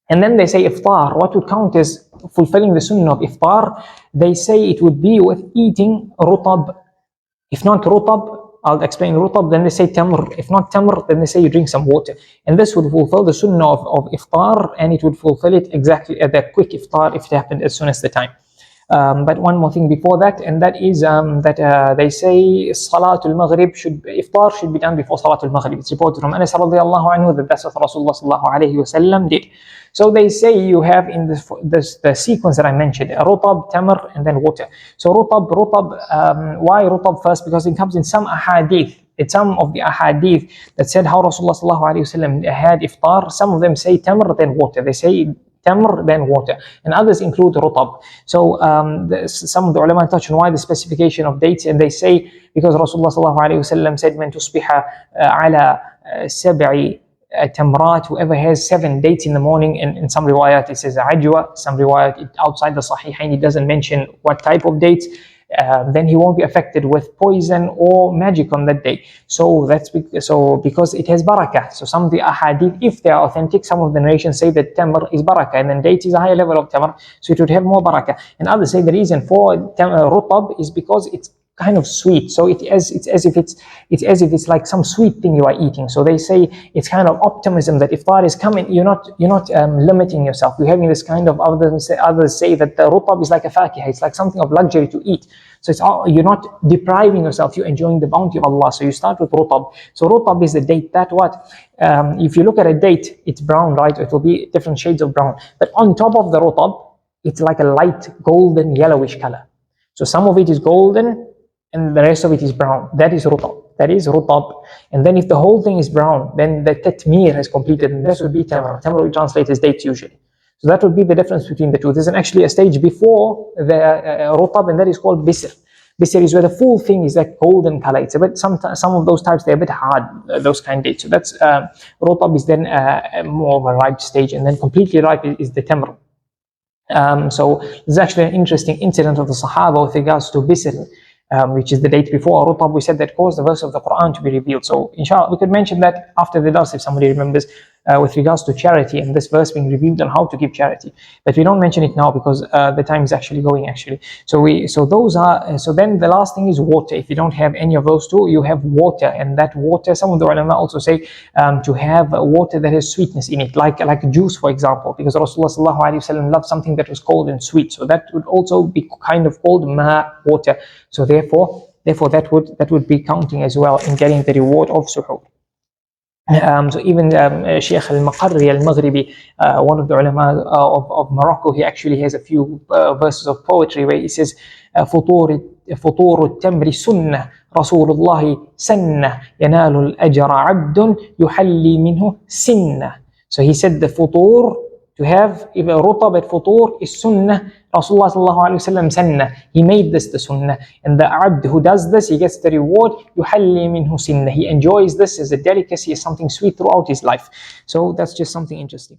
And then they say iftar. What would count as fulfilling the sunnah of iftar? They say it would be with eating rutab. If not rutab, I'll explain rutab, then they say tamr. If not tamr, then they say you drink some water. And this would fulfill the sunnah of iftar, and it would fulfill it exactly at the quick iftar if it happened as soon as the time. But one more thing before that, and that is that they say Salatul Maghrib iftar should be done before Salatul Maghrib. It's reported from Anas radiallahu anhu that that's what Rasulullah sallallahu alayhi wasallam did. So they say you have in the sequence that I mentioned, rutab, tamr, and then water. So rutab, why rutab first? Because it comes in some ahadith. It's some of the ahadith that said how Rasulullah sallallahu alayhi wasallam had iftar. Some of them say tamr, then water. They say tamr, then water, and others include rutab. So some of the ulama touch on why the specification of dates, and they say because Rasulullah sallallahu alayhi wasallam said, "Man tusbiha ala sab'i tamrat," whoever has 7 dates in the morning. And in some riwayat it says ajwa, some riwayat outside the sahihain it doesn't mention what type of dates. Then he won't be affected with poison or magic on that day. So that's because it has barakah. So some of the ahadith, if they are authentic, some of the narrations say that tamr is barakah, and then date is a higher level of tamr, so it would have more barakah. And others say the reason for rutab is because it's kind of sweet, so it's as if it's like some sweet thing you are eating. So they say it's kind of optimism that iftar is coming. You're not limiting yourself. You're having this kind of, others say that the rutab is like a fakihah. It's like something of luxury to eat. So you're not depriving yourself. You're enjoying the bounty of Allah. So you start with rutab. So rutab is the date. That what? If you look at a date, it's brown, right? It will be different shades of brown. But on top of the rutab, it's like a light golden yellowish color. So some of it is golden, and the rest of it is brown. That is rutab. That is rutab. And then if the whole thing is brown, then the tatmir has completed, and this would be tamr. Tamr we translate as dates usually. So that would be the difference between the two. There's actually a stage before the rutab, and that is called bisr. Bisr is where the full thing is like golden color. It's a bit, some of those types, they're a bit hard, those kind of dates. So that's rutab is then more of a ripe stage, and then completely ripe is the tamr. So there's actually an interesting incident of the Sahaba with regards to bisr, which is the date before rutab. We said that caused the verse of the Quran to be revealed. So inshallah we could mention that after the dars if somebody remembers, with regards to charity and this verse being revealed on how to give charity. But we don't mention it now because the time is actually going actually. So then the last thing is water. If you don't have any of those two, you have water, and that water, some of the ulama also say to have water that has sweetness in it, like juice for example, because Rasulullah sallallahu alaihi wasallam loved something that was cold and sweet. So that would also be kind of called water. So therefore that would be counting as well in getting the reward of suhoor. So even Sheikh al-Maqarri al-Maghribi, one of the ulama of Morocco, he actually has a few verses of poetry where he says, فطور التمر سنة رسول الله سنة ينال الأجر عبد يحلي منه سنة. So he said the futur, to have rutab at futur is sunnah. Rasulullah sallallahu alaihi wasallam sunnah. He made this the sunnah, and the abd who does this, he gets the reward. Yuhalli minhu sinnah. He enjoys this as a delicacy, as something sweet throughout his life. So that's just something interesting.